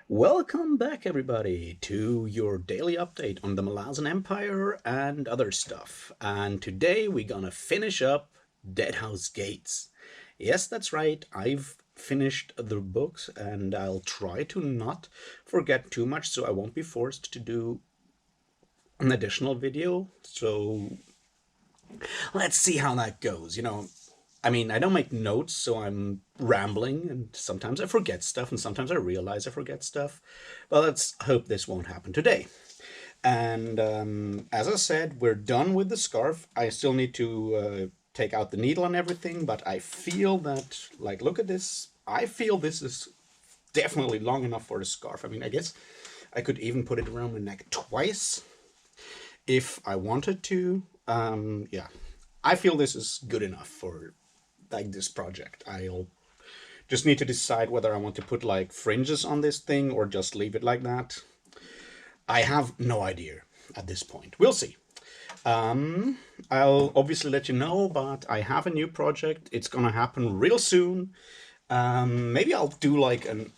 Welcome back, everybody, to your daily update on the Malazan Empire and other stuff. And today we're gonna finish up Deadhouse Gates. Yes, that's right, I've finished the books and I'll try to not forget too much so I won't be forced to do an additional video. So let's see how that goes. I don't make notes, so I'm rambling, and sometimes I forget stuff, and sometimes I realize I forget stuff. But let's hope this won't happen today. And as I said, we're done with the scarf. I still need to take out the needle and everything, but I feel that, like, look at this. I feel this is definitely long enough for the scarf. I mean, I guess I could even put it around my neck twice if I wanted to. Yeah, I feel this is good enough for like this project. I'll just need to decide whether I want to put like fringes on this thing or just leave it like that. I have no idea at this point. We'll see. I'll obviously let you know, but I have a new project. It's gonna happen real soon. Maybe I'll do like an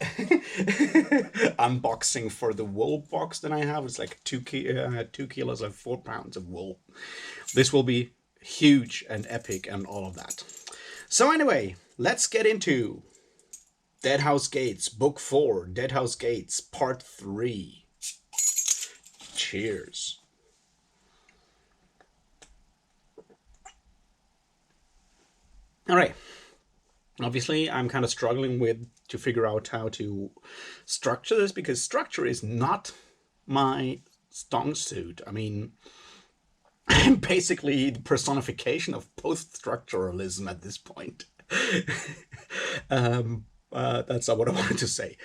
unboxing for the wool box that I have. It's like 2 kilos of 4 pounds of wool. This will be huge and epic and all of that. So anyway, let's get into Deadhouse Gates, Book 4, Deadhouse Gates, Part 3. Cheers. All right. Obviously, I'm kind of struggling to figure out how to structure this because structure is not my strong suit. I mean, I'm basically the personification of post-structuralism at this point. That's not what I wanted to say.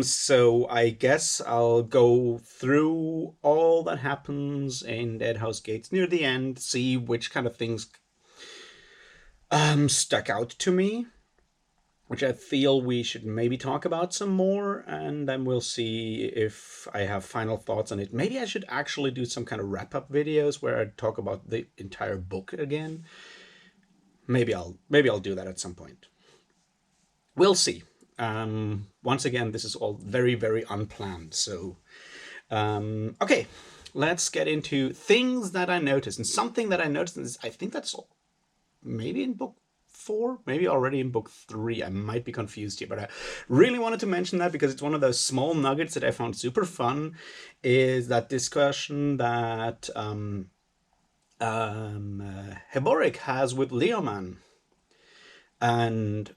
So I guess I'll go through all that happens in Deadhouse Gates near the end, see which kind of things stuck out to me, which I feel we should maybe talk about some more, and then we'll see if I have final thoughts on it. Maybe I should actually do some kind of wrap-up videos where I talk about the entire book again. Maybe I'll do that at some point. We'll see. Once again, this is all very, very unplanned. So, okay, let's get into things that I noticed. And something that I noticed is, I think that's maybe in book 4, maybe already in book 3. I might be confused here, but I really wanted to mention that because it's one of those small nuggets that I found super fun. Is that discussion that Heboric has with Leoman, and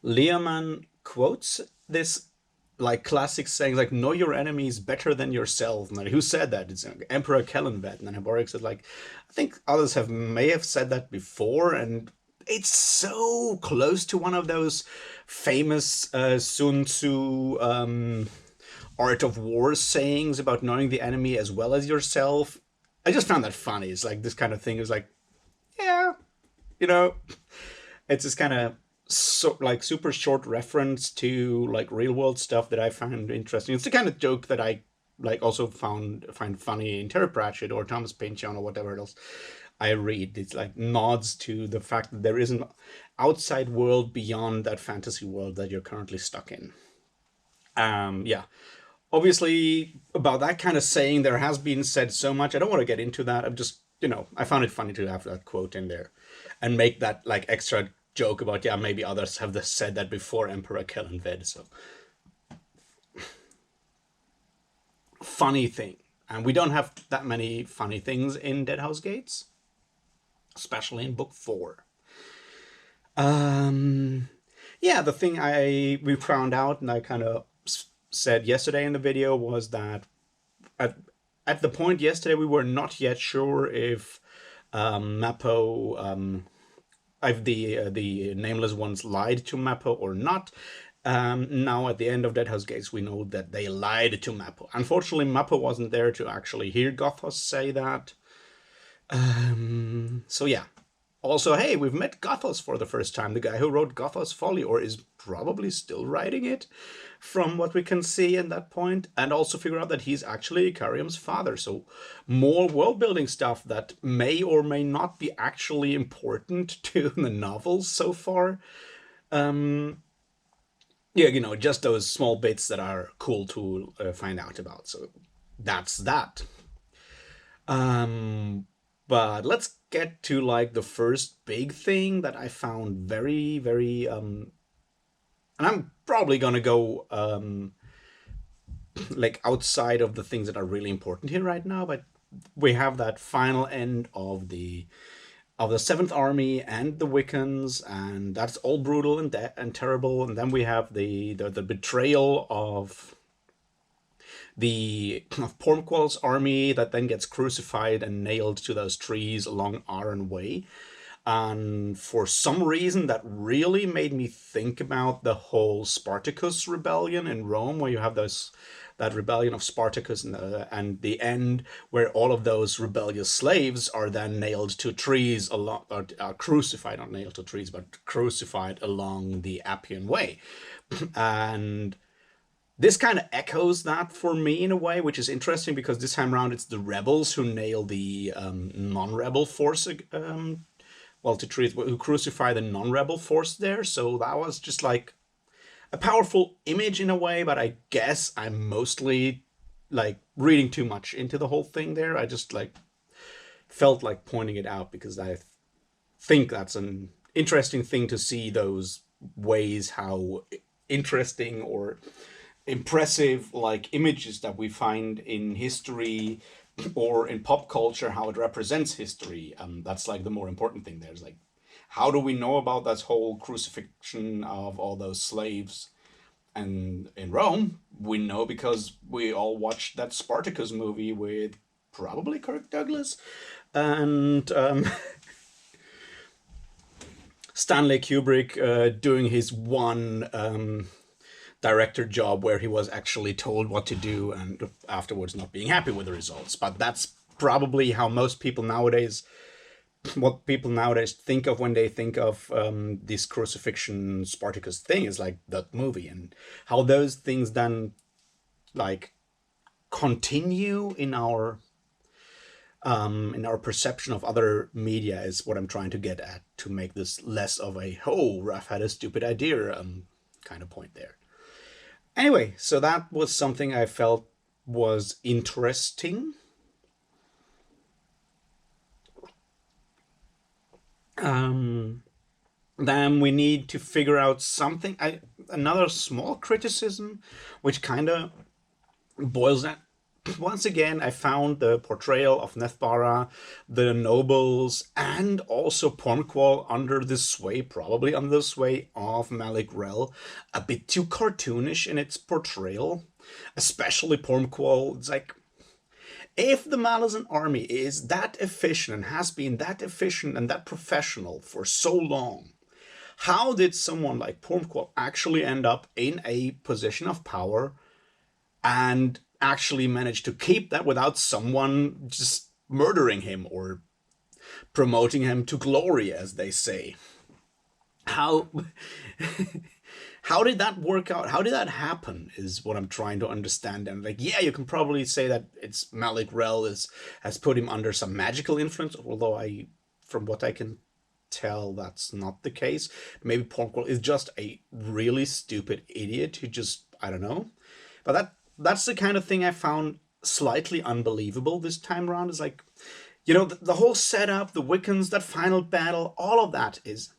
Leoman quotes this like classic saying, like, know your enemies better than yourself. And like, who said that? It's Emperor Kellenvet. And then Heboric said, like, I think others may have said that before, and it's so close to one of those famous Sun Tzu Art of War sayings about knowing the enemy as well as yourself. I just found that funny. It's like this kind of thing is like, yeah, you know, it's this kind of like super short reference to like real world stuff that I found interesting. It's the kind of joke that I like also find funny in Terry Pratchett or Thomas Pynchon or whatever else I read. It's like nods to the fact that there is an outside world beyond that fantasy world that you're currently stuck in. Yeah. Obviously, about that kind of saying, there has been said so much. I don't want to get into that. I'm just, I found it funny to have that quote in there and make that like extra joke about, yeah, maybe others have said that before Emperor Kellenved. So funny thing. And we don't have that many funny things in Deadhouse Gates, especially in book 4. Yeah, the thing we found out, and I kind of said yesterday in the video, was that at the point yesterday we were not yet sure if Mappo, if the Nameless Ones lied to Mappo or not. Now at the end of Deadhouse Gates we know that they lied to Mappo. Unfortunately, Mappo wasn't there to actually hear Gothos say that. So yeah. Also, hey, we've met Gothos for the first time. The guy who wrote Gothos Folly, or is probably still writing it, from what we can see at that point. And also figure out that he's actually Ikarium's father. So more world-building stuff that may or may not be actually important to the novels so far. yeah, just those small bits that are cool to find out about. So that's that. Um, but let's get to like the first big thing that I found very, very, and I'm probably gonna go like outside of the things that are really important here right now. But we have that final end of the Seventh Army and the Wiccans, and that's all brutal and terrible. And then we have the betrayal of Pormqual's army that then gets crucified and nailed to those trees along Arran Way. And for some reason, that really made me think about the whole Spartacus rebellion in Rome, where you have that rebellion of Spartacus and the end, where all of those rebellious slaves are then nailed to trees along, or crucified, not nailed to trees, but crucified along the Appian Way. And this kind of echoes that for me in a way, which is interesting because this time around it's the rebels who nail the non-rebel force, well, to treat who crucify the non-rebel force there. So that was just like a powerful image in a way, but I guess I'm mostly like reading too much into the whole thing there. I just like felt like pointing it out because I think that's an interesting thing to see those ways how interesting or impressive like images that we find in history or in pop culture, how it represents history. That's like the more important thing. There's like, how do we know about this whole crucifixion of all those slaves? And in Rome, we know because we all watched that Spartacus movie with probably Kirk Douglas and Stanley Kubrick doing his one director job where he was actually told what to do and afterwards not being happy with the results. But that's probably how most people nowadays, what people nowadays think of when they think of this crucifixion Spartacus thing is like that movie, and how those things then like continue in our perception of other media is what I'm trying to get at, to make this less of a oh Raph had a stupid idea kind of point there. Anyway, so that was something I felt was interesting. Then we need to figure out something. Another small criticism, which kind of boils down. Once again, I found the portrayal of Nethbara, the nobles, and also Pormqual under the sway, probably under the sway of Malik Rel, a bit too cartoonish in its portrayal. Especially Pormqual. It's like, if the Malazan army is that efficient and has been that efficient and that professional for so long, how did someone like Pormqual actually end up in a position of power and actually manage to keep that without someone just murdering him or promoting him to glory, as they say? How how did that work out? How did that happen is what I'm trying to understand. And like, yeah, you can probably say that it's Malik Rel has put him under some magical influence, although from what I can tell, that's not the case. Maybe Pormqual is just a really stupid idiot who just, I don't know. But that's the kind of thing I found slightly unbelievable this time around. Is like, the whole setup, the Wiccans, that final battle, all of that is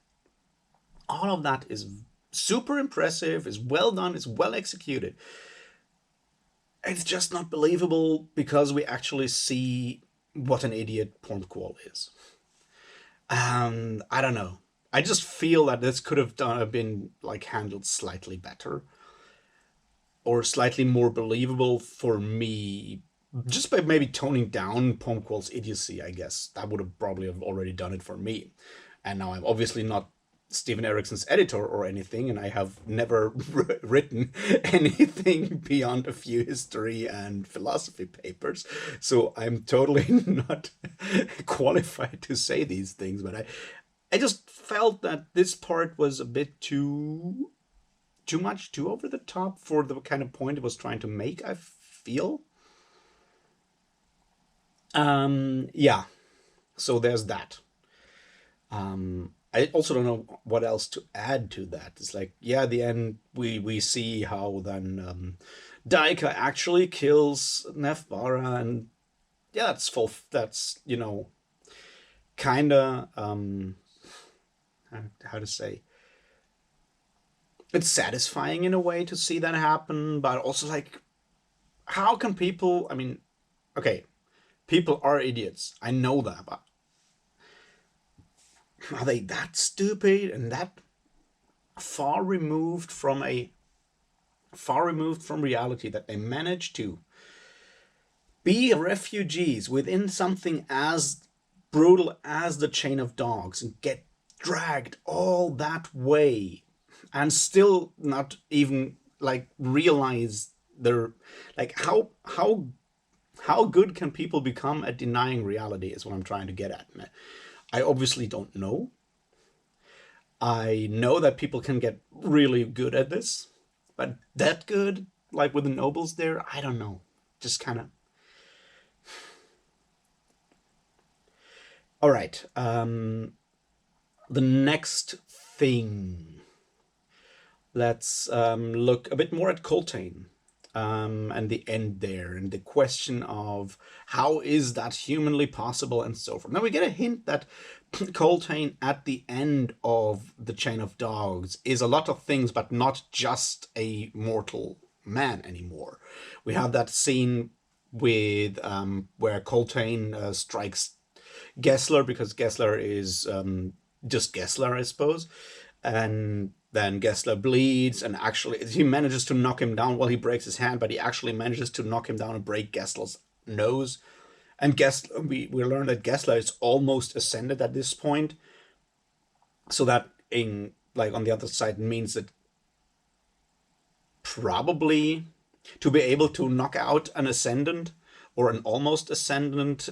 super impressive, is well done, is well executed. It's just not believable because we actually see what an idiot Pormqual is. I don't know. I just feel that this could have been like handled slightly better or slightly more believable for me, just by maybe toning down Pormqual's idiocy. I guess that would have probably have already done it for me. And now I'm obviously not Steven Eriksson's editor or anything, and I have never written anything beyond a few history and philosophy papers, so I'm totally not qualified to say these things. But I just felt that this part was a bit too much, too over the top for the kind of point it was trying to make, I feel. Yeah, so there's that. I also don't know what else to add to that. It's like, yeah, at the end we see how then Daika actually kills Nephbara, and yeah, that's full. That's kind of how to say, it's satisfying in a way to see that happen, but also like, how can people? I mean, okay, people are idiots. I know that, but are they that stupid and that far removed from a far removed from reality that they manage to be refugees within something as brutal as the chain of dogs and get dragged all that way and still not even like realize their, like, how good can people become at denying reality is what I'm trying to get at. I obviously don't know. I know that people can get really good at this, but that good, like with the nobles there, I don't know. Just kind of. All right. The next thing. Let's look a bit more at Coltane, and the end there, and the question of how is that humanly possible, and so forth. Now we get a hint that Coltane at the end of the Chain of Dogs is a lot of things, but not just a mortal man anymore. We have that scene with where Coltane strikes Gessler, because Gessler is just Gessler, I suppose. And then Gessler bleeds, and actually he manages to knock him down. Well, he breaks his hand, but he actually manages to knock him down and break Gessler's nose. And Gessler, we learn that Gessler is almost ascended at this point. So that in like on the other side means that probably to be able to knock out an ascendant or an almost ascendant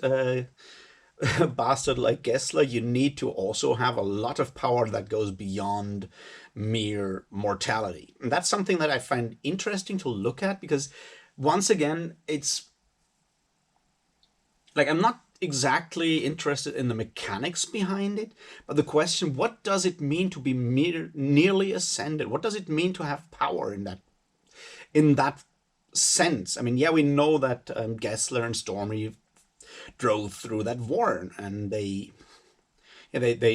bastard like Gessler, you need to also have a lot of power that goes beyond mere mortality. And that's something that I find interesting to look at, because once again, it's like I'm not exactly interested in the mechanics behind it, but the question, what does it mean to be nearly ascended? What does it mean to have power in that sense? I mean, yeah, we know that Gessler and Stormy drove through that warren, and they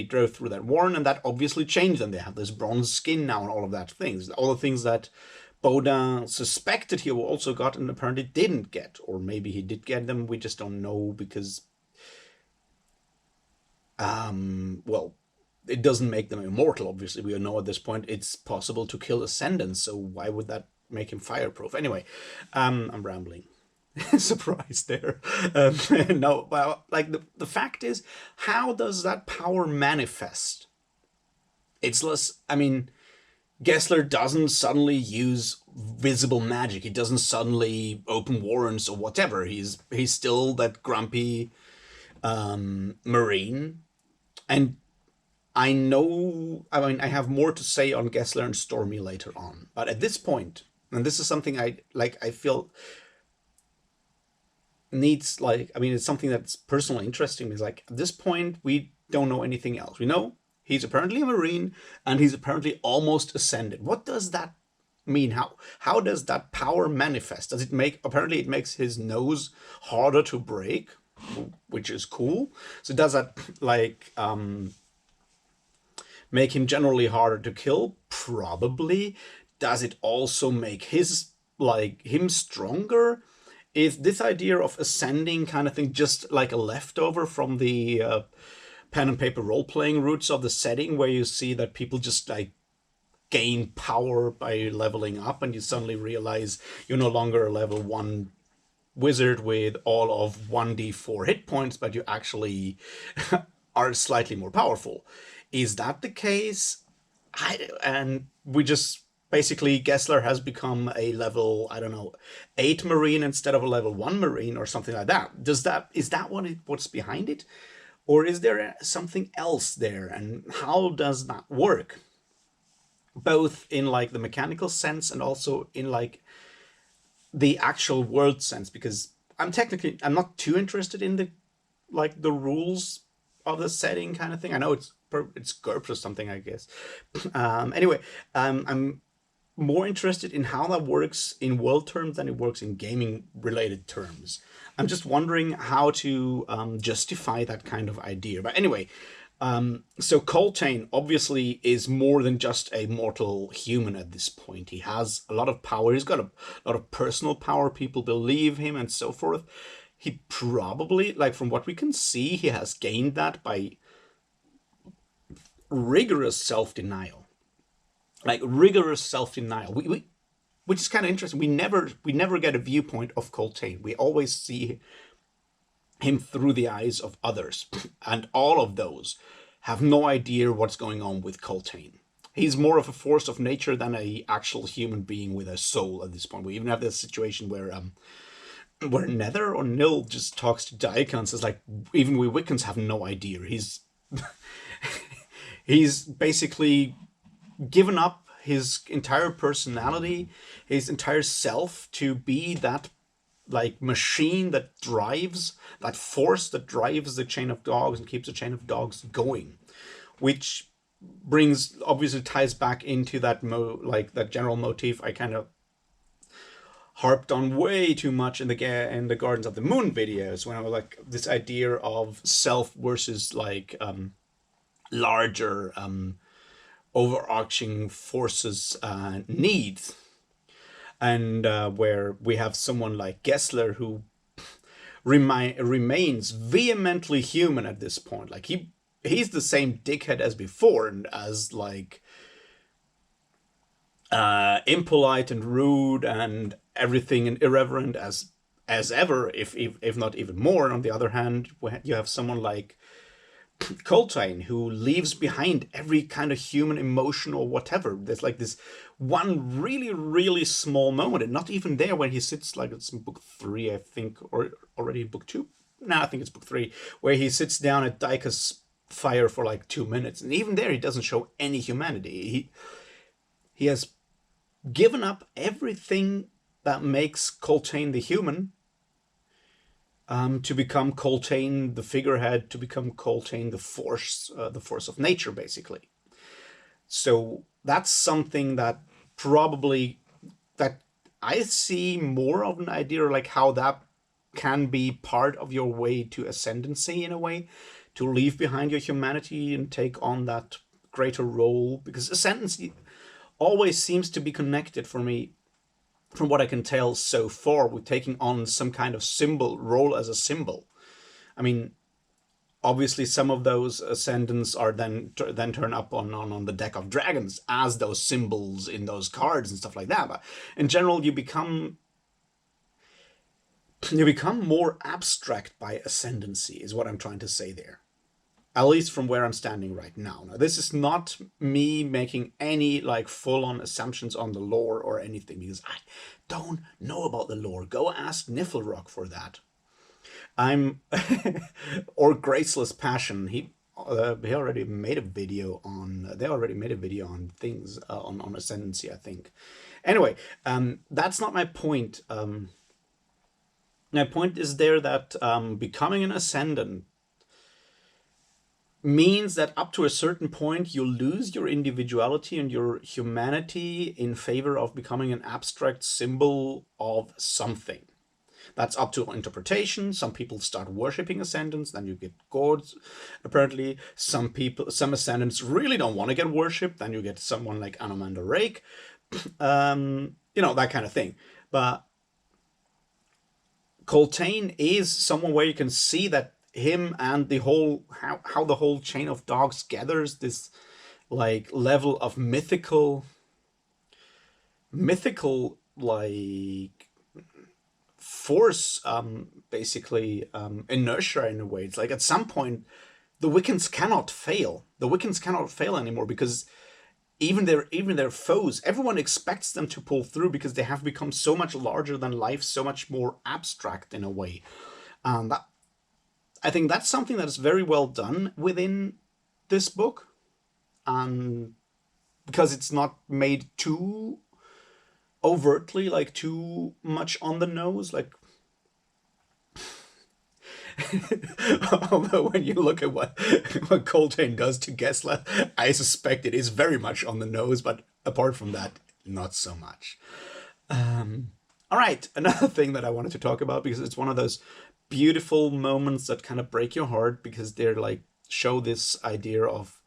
drove through that warren, and that obviously changed them. They have this bronze skin now and all of that things. All the things that Baudin suspected he also got and apparently didn't get. Or maybe he did get them, we just don't know, because well, it doesn't make them immortal, obviously. We know at this point it's possible to kill ascendants, so why would that make him fireproof? Anyway, I'm rambling. Surprise there. No, well, like the fact is, how does that power manifest? It's less, I mean, Gessler doesn't suddenly use visible magic. He doesn't suddenly open warrants or whatever. He's still that grumpy Marine. And I know, I mean, I have more to say on Gessler and Stormy later on. But at this point, and this is something I feel needs, like, I mean, it's something that's personally interesting. Is like, at this point, we don't know anything else. We know he's apparently a Marine, and he's apparently almost ascended. What does that mean? How does that power manifest? Does it make, apparently it makes his nose harder to break, which is cool. So does that like make him generally harder to kill? Probably. Does it also make his, like, him stronger? Is this idea of ascending kind of thing just like a leftover from the pen and paper role-playing roots of the setting, where you see that people just like gain power by leveling up, and you suddenly realize you're no longer a level 1 wizard with all of 1d4 hit points, but you actually are slightly more powerful? Is that the case? And we just basically, Gessler has become a level, I don't know, 8 Marine instead of a level 1 Marine or something like that. Is that what's behind it? Or is there something else there? And how does that work? Both in like the mechanical sense and also in like the actual world sense, because I'm not too interested in the rules of the setting kind of thing. I know it's it's GURPS or something, I guess. Anyway, I'm more interested in how that works in world terms than it works in gaming related terms. I'm just wondering how to justify that kind of idea. But anyway, so Coltane obviously is more than just a mortal human at this point. He has a lot of power. He's got a lot of personal power. People believe him and so forth. He probably, like from what we can see, he has gained that by rigorous self-denial. Like rigorous self-denial. Which is kind of interesting. We never get a viewpoint of Coltane. We always see him through the eyes of others, and all of those have no idea what's going on with Coltane. He's more of a force of nature than a actual human being with a soul at this point. We even have this situation where Nether or Nil just talks to Daikon, says like, even we Wiccans have no idea. He's basically given up his entire personality, his entire self, to be that like machine that drives, that force that drives the chain of dogs and keeps the chain of dogs going, which brings, obviously ties back into that like that general motif I kind of harped on way too much in the Gardens of the Moon videos, when I was like, this idea of self versus like larger overarching forces needs. And where we have someone like Gessler who remains vehemently human at this point. Like he's the same dickhead as before, and as like impolite and rude and everything and irreverent as ever, if not even more. And on the other hand, you have someone like Coltane, who leaves behind every kind of human emotion or whatever. There's like this one really, really small moment, and not even there, when he sits, like it's in book 3, I think, or already in book 2. No, I think it's book 3, where he sits down at Daika's fire for like 2 minutes, and even there he doesn't show any humanity. He has given up everything that makes Coltane the human, to become Coltane the figurehead, to become Coltane the force of nature, basically. So that's something that probably, that I see more of an idea, like how that can be part of your way to ascendancy, in a way, to leave behind your humanity and take on that greater role, because ascendancy always seems to be connected, for me, from what I can tell so far, with taking on some kind of role as a symbol. I mean, obviously some of those ascendants are then turn up on the deck of dragons as those symbols in those cards and stuff like that. But in general, you become more abstract by ascendancy, is what I'm trying to say there. At least from where I'm standing right now. Now, this is not me making any like full-on assumptions on the lore or anything, because I don't know about the lore. Go ask Niflrock for that. Or Graceless Passion. He already made a video on. They already made a video on things on ascendancy, I think. Anyway, that's not my point. My point is there that becoming an ascendant means that up to a certain point you lose your individuality and your humanity in favor of becoming an abstract symbol of something. That's up to interpretation. Some people start worshipping ascendants, then you get gods. Apparently, some ascendants really don't want to get worshipped, then you get someone like Anomander Rake. That kind of thing. But Coltane is someone where you can see that him and the whole how the whole chain of dogs gathers this like level of mythical like force, basically inertia in a way. It's like at some point the Wiccans cannot fail. The Wiccans cannot fail anymore, because even their foes, everyone expects them to pull through, because they have become so much larger than life, so much more abstract in a way. I think that's something that is very well done within this book, because it's not made too overtly, like too much on the nose. Like Although when you look at what Coltrane does to Gessler, I suspect it is very much on the nose, but apart from that, not so much. All right, another thing that I wanted to talk about, because it's one of those beautiful moments that kind of break your heart, because they're like show this idea of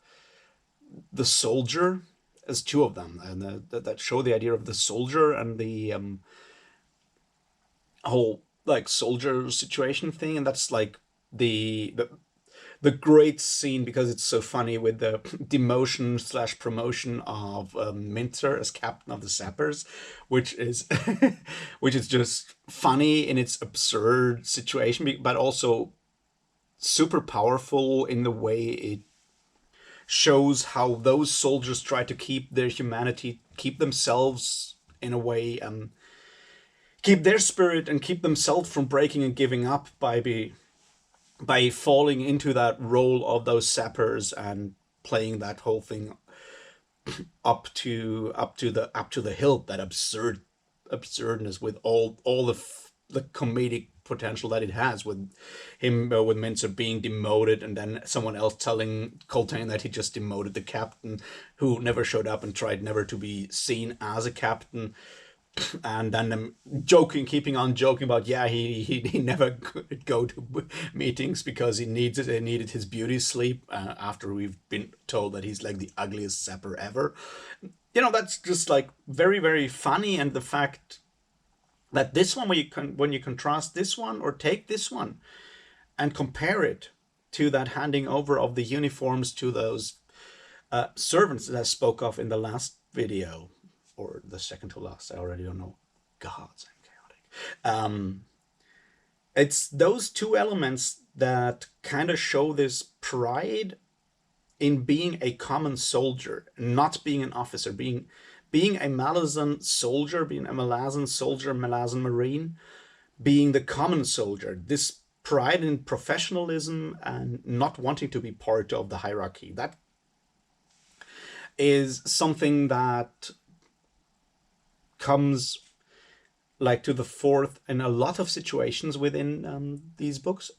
the soldier, as two of them, and that show the idea of the soldier and the whole like soldier situation thing, and that's like the great scene, because it's so funny, with the demotion slash promotion of Minter as captain of the sappers, which is which is just funny in its absurd situation, but also super powerful in the way it shows how those soldiers try to keep their humanity, keep themselves in a way, keep their spirit and keep themselves from breaking and giving up by falling into that role of those sappers and playing that whole thing up to the hilt, that absurdness, with all the comedic potential that it has, with him with Mincer being demoted, and then someone else telling Coltrane that he just demoted the captain, who never showed up and tried never to be seen as a captain. And then them keeping on joking about, yeah, he never could go to meetings because he needed his beauty sleep, after we've been told that he's like the ugliest sapper ever. That's just like very, very funny. And the fact that this one, when you contrast this one, or take this one and compare it to that handing over of the uniforms to those servants that I spoke of in the last video, or the second to last, I already don't know. Gods, I'm chaotic. It's those two elements that kind of show this pride in being a common soldier, not being an officer, being a Malazan soldier, Malazan Marine, being the common soldier. This pride in professionalism and not wanting to be part of the hierarchy. That is something that comes like to the fourth in a lot of situations within these books,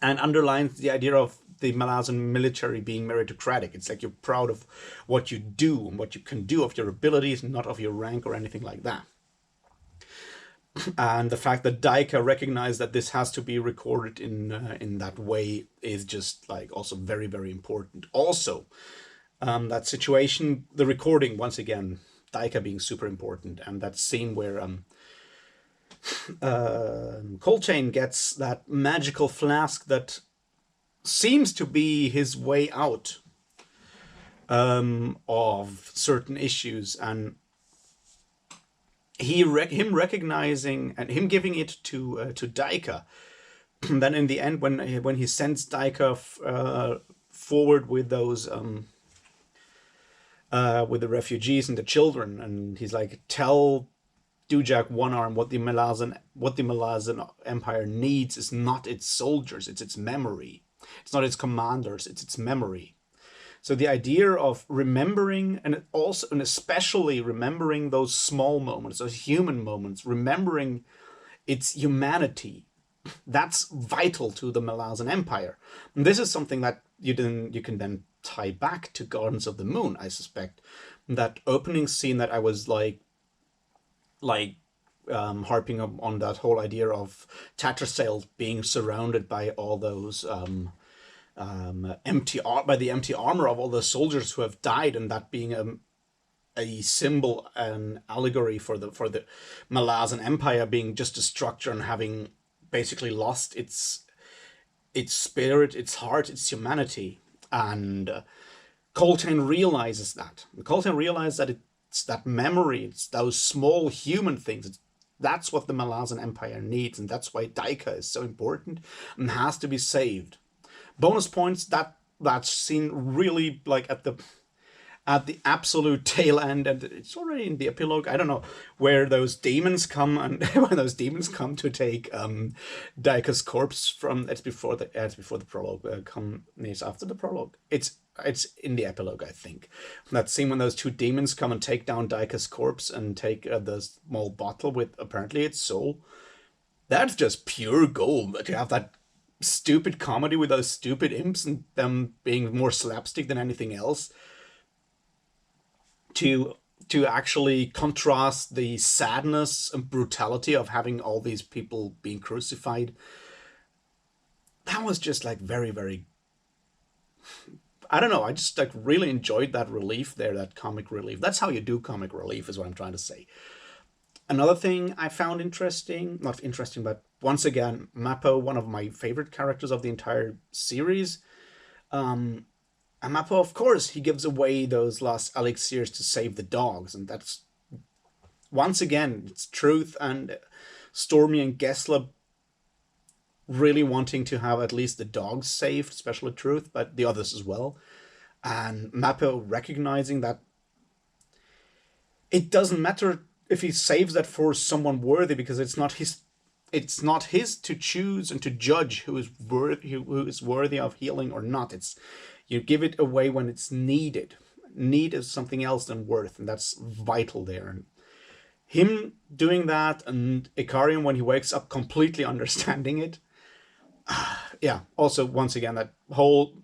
and underlines the idea of the Malazan military being meritocratic. It's like you're proud of what you do and what you can do, of your abilities, not of your rank or anything like that. And the fact that Daika recognized that this has to be recorded in that way is just like also very, very important. Also, that situation, the recording, once again, Daika being super important, and that scene where Coltrane gets that magical flask that seems to be his way out of certain issues, and him recognizing and him giving it to Daika. Then in the end, when he sends Daika forward with those with the refugees and the children, and he's like, tell Dujak One Arm what the Malazan Empire needs is not its soldiers, it's its memory. It's not its commanders, it's its memory. So the idea of remembering, and especially remembering those small moments, those human moments, remembering its humanity, that's vital to the Malazan Empire. And this is something that you can then tie back to Gardens of the Moon, I suspect. That opening scene that I was harping on that whole idea of Tattersail being surrounded by all those empty armor of all the soldiers who have died, and that being a symbol, an allegory for the Malazan Empire being just a structure and having basically lost its spirit, its heart, its humanity. And Coltrane realizes that. Coltrane realizes that it's that memory, it's those small human things. That's what the Malazan Empire needs, and that's why Daika is so important and has to be saved. Bonus points, that scene really, like, at the absolute tail end, and it's already in the epilogue, I don't know, where those demons come, and when those demons come to take Daika's corpse from, it's before the prologue, it's after the prologue. It's in the epilogue, I think. That scene when those two demons come and take down Daika's corpse and take the small bottle with apparently its soul. That's just pure gold to have that stupid comedy with those stupid imps and them being more slapstick than anything else, to actually contrast the sadness and brutality of having all these people being crucified. That was just like very, very, I don't know, I just like really enjoyed that relief there, that comic relief. That's how you do comic relief, is what I'm trying to say. Another thing I found interesting, not interesting, but once again, Mappo, one of my favorite characters of the entire series. And Mappo, of course, he gives away those last elixirs to save the dogs, and that's, once again, it's Truth and Stormy and Gessler really wanting to have at least the dogs saved, especially Truth, but the others as well. And Mappo recognizing that it doesn't matter if he saves that for someone worthy, because it's not his to choose and to judge who is worthy of healing or not. It's, you give it away when it's needed. Need is something else than worth, and that's vital there. And him doing that, and Ikarian when he wakes up completely understanding it. Yeah, also once again that whole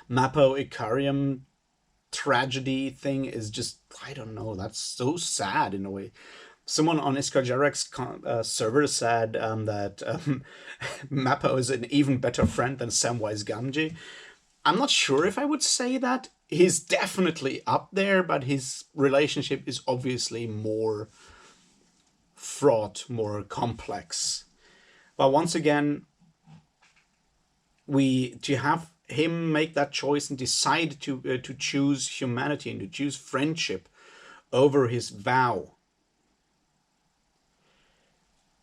Mappo Ikarian tragedy thing is just, I don't know, that's so sad in a way. Someone on Iskar Jarek's server said that Mappo is an even better friend than Samwise Gamgee. I'm not sure if I would say that. He's definitely up there, but his relationship is obviously more fraught, more complex. But once again, to have him make that choice and decide to choose humanity and to choose friendship over his vow,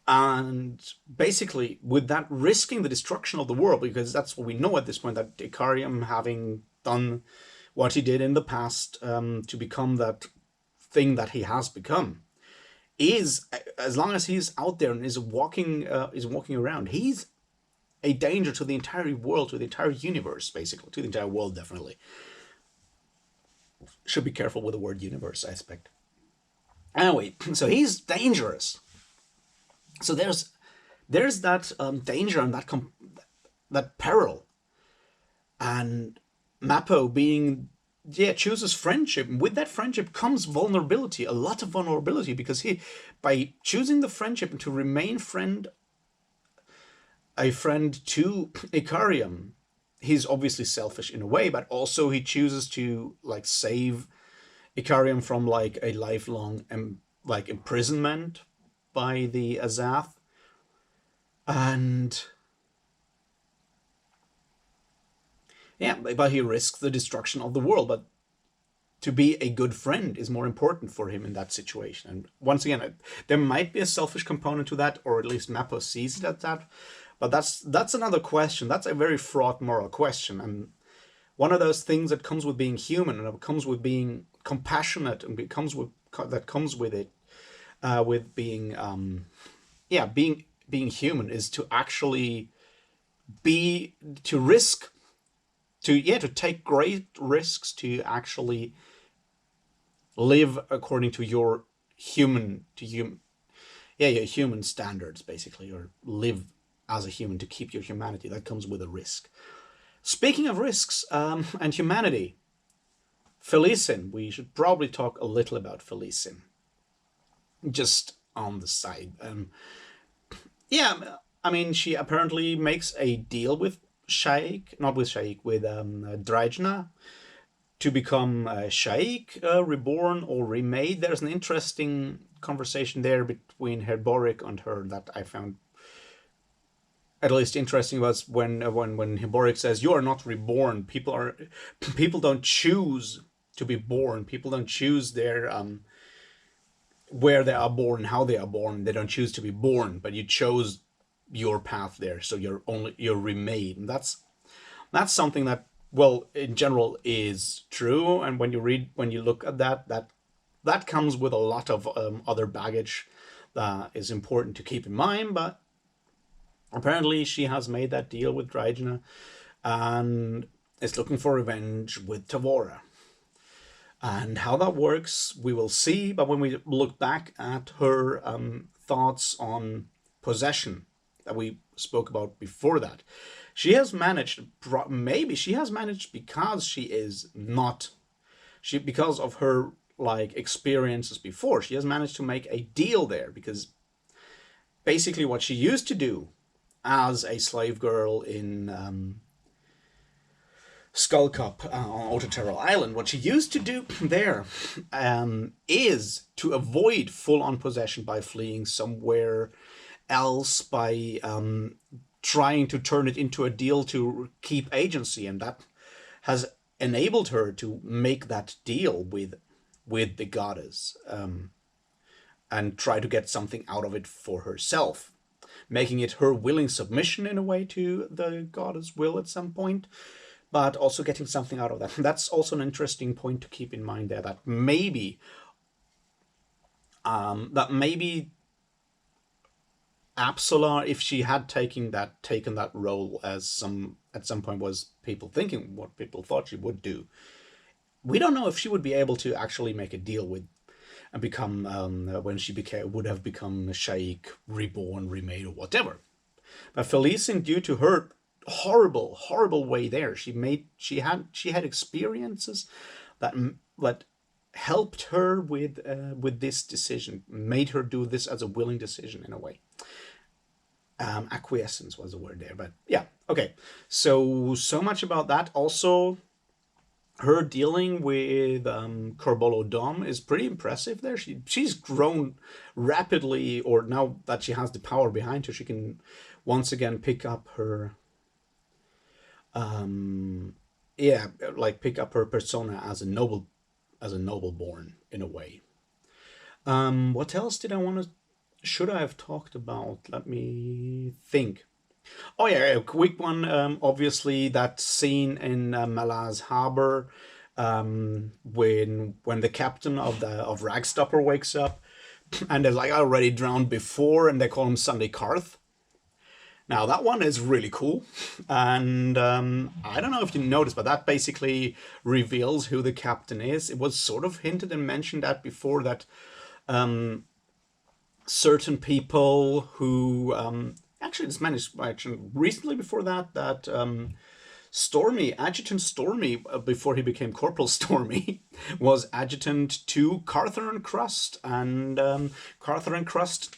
and basically with that risking the destruction of the world, because that's what we know at this point, that Ikarian, having done what he did in the past to become that thing that he has become, is, as long as he's out there and is walking around, he's a danger to the entire world, to the entire universe, basically, to the entire world, definitely. Should be careful with the word universe, I expect. Anyway, so he's dangerous. So there's that danger and that peril, and Mappo being, chooses friendship. And with that friendship comes vulnerability, a lot of vulnerability, because he, by choosing the friendship and to remain a friend to Ikarian, he's obviously selfish in a way, but also he chooses to like save Ikarian from like a lifelong like imprisonment by the Azath. And yeah, but he risks the destruction of the world. But to be a good friend is more important for him in that situation. And once again, there might be a selfish component to that, or at least Mappo sees it as that. But that's another question. That's a very fraught moral question, and one of those things that comes with being human, and it comes with being compassionate, and that comes with it, with being being human, is to actually to take great risks, to actually live according to your human standards, basically, or live as a human to keep your humanity. That comes with a risk. Speaking of risks and humanity, Felicin, we should probably talk a little about Felicin, just on the side. I mean, she apparently makes a deal with Shaik, not with Shaik, with Drajna, to become Shaik, reborn or remade. There's an interesting conversation there between Herboric and her that I found at least interesting. Was when Herboric says, "You are not reborn. People don't choose to be born. People don't choose their where they are born, how they are born. They don't choose to be born, but you chose your path there. So you're remade." And that's something that, well, in general is true. And when you look at that comes with a lot of other baggage that is important to keep in mind. But apparently she has made that deal with Drajna and is looking for revenge with Tavora. And how that works, we will see. But when we look back at her thoughts on possession that we spoke about before that. She has managed, maybe she has managed because she is not, because of her like experiences before, she has managed to make a deal there, because basically what she used to do as a slave girl in Skullcup on Ototero Island, what she used to do there is to avoid full-on possession by fleeing somewhere else, by trying to turn it into a deal to keep agency, and that has enabled her to make that deal with the goddess, and try to get something out of it for herself, making it her willing submission in a way to the goddess' will at some point, but also getting something out of that. That's also an interesting point to keep in mind there, that maybe Apsala, if she had taken that role as at some point was people thinking what people thought she would do, we don't know if she would be able to actually make a deal with and become when she would have become Shaik, reborn, remade, or whatever. But Felicin, due to her horrible way there, she had experiences that helped her with this decision, made her do this as a willing decision in a way. Acquiescence was the word there, but yeah, okay. So much about that. Also, her dealing with Corbolo Dom is pretty impressive there. She's grown rapidly, or now that she has the power behind her, she can once again pick up her pick up her persona as a noble born in a way. What else should I have talked about? Let me think. Oh yeah, a quick one. Obviously, that scene in Malaz Harbor, when the captain of Ragstopper wakes up, and they're like already drowned before, and they call him Sunday Karth. Now that one is really cool, and I don't know if you noticed, but that basically reveals who the captain is. It was sort of hinted and mentioned that before, that certain people who actually this managed recently before that Adjutant Stormy, before he became Corporal Stormy, was adjutant to Carther and Crust, and Carther and Crust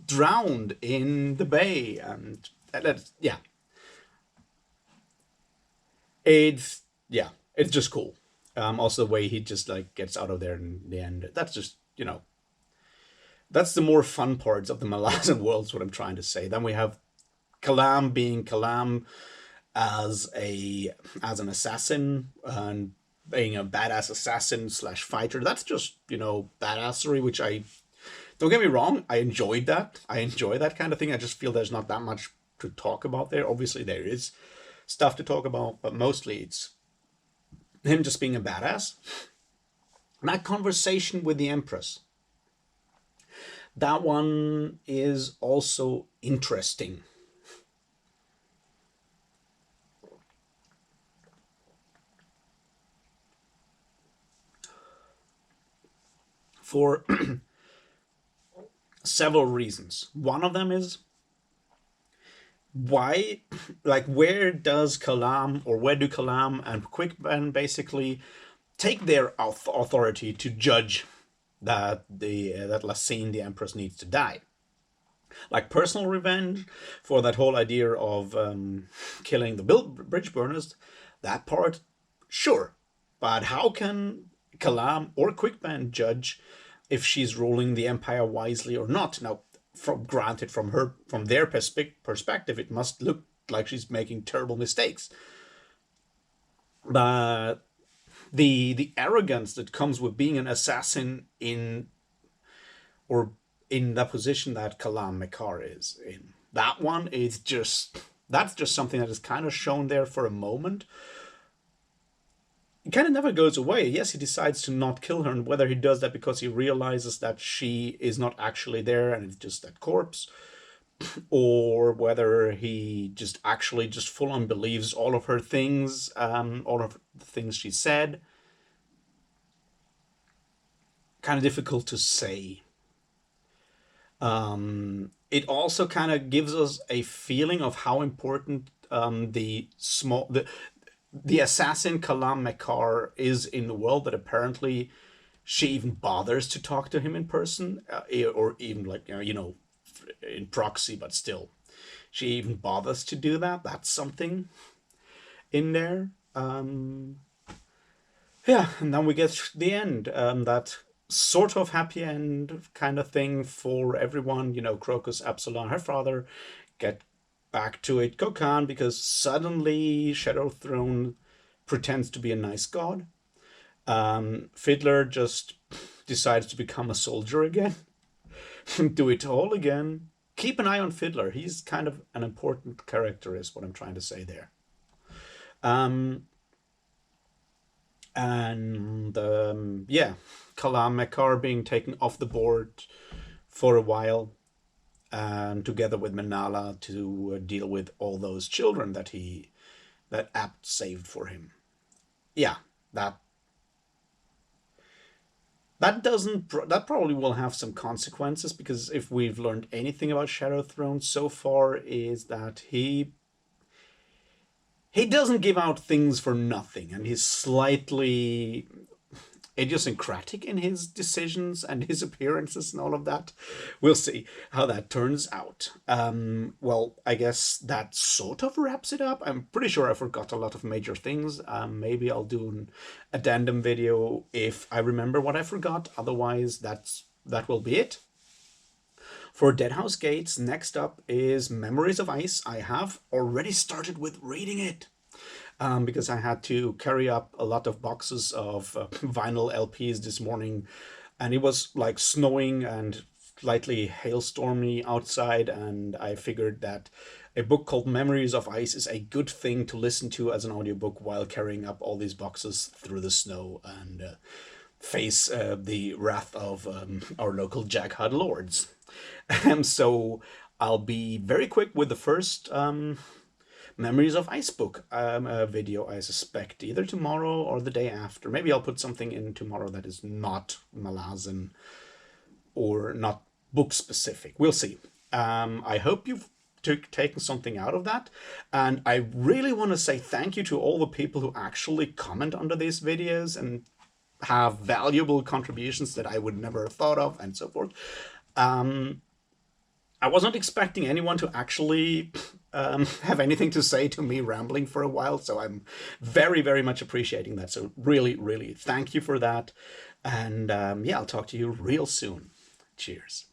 drowned in the bay, and yeah, it's just cool. Also the way he just like gets out of there in the end, that's just, that's the more fun parts of the Malazan worlds, what I'm trying to say. Then we have Kalam being Kalam as an assassin, and being a badass assassin slash fighter. That's just, badassery, which don't get me wrong, I enjoyed that. I enjoy that kind of thing. I just feel there's not that much to talk about there. Obviously there is stuff to talk about, but mostly it's him just being a badass. And that conversation with the Empress, that one is also interesting. For several reasons. One of them is why, where do Kalam and Quickban basically take their authority to judge that Lassine, the Empress, needs to die? Like personal revenge for that whole idea of killing the bridge burners, that part, sure. But how can Kalam or Quickban judge if she's ruling the Empire wisely or not? Now, granted, from their perspective, it must look like she's making terrible mistakes. But the arrogance that comes with being an assassin in the position that Kalam Mekar is in, that's just something that is kind of shown there for a moment. It kind of never goes away. Yes, he decides to not kill her, and whether he does that because he realizes that she is not actually there and it's just that corpse, or whether he just full on believes all of her things, all of the things she said, kind of difficult to say. It also kind of gives us a feeling of how important the assassin Kalam Mekar is in the world, that apparently she even bothers to talk to him in person, or even like in proxy, but still she even bothers to do that. That's something in there. Yeah, and then we get to the end. That sort of happy end kind of thing for everyone. Crocus, Absalom, her father get back to it. Kokan, because suddenly Shadow Throne pretends to be a nice god. Fiddler just decides to become a soldier again. Do it all again. Keep an eye on Fiddler. He's kind of an important character, is what I'm trying to say there. Um, and yeah, Kalam Mekar being taken off the board for a while, and together with Manala to deal with all those children that Apt saved for him. Yeah, that that probably will have some consequences, because if we've learned anything about Shadow Throne so far, is that he doesn't give out things for nothing, and he's slightly idiosyncratic in his decisions and his appearances and all of that. We'll see how that turns out. Well, I guess that sort of wraps it up. I'm pretty sure I forgot a lot of major things. Maybe I'll do an addendum video if I remember what I forgot. Otherwise, that will be it. For Deadhouse Gates, next up is Memories of Ice. I have already started with reading it. Because I had to carry up a lot of boxes of vinyl LPs this morning, and it was like snowing and slightly hailstormy outside, and I figured that a book called Memories of Ice is a good thing to listen to as an audiobook while carrying up all these boxes through the snow and face the wrath of our local Jaghad lords. And so I'll be very quick with the first Memories of Ice book video, I suspect, either tomorrow or the day after. Maybe I'll put something in tomorrow that is not Malazan or not book specific. We'll see. I hope you've taken something out of that. And I really want to say thank you to all the people who actually comment under these videos and have valuable contributions that I would never have thought of, and so forth. I wasn't expecting anyone to actually have anything to say to me rambling for a while, so I'm very, very much appreciating that. So really, really thank you for that. And yeah, I'll talk to you real soon. Cheers.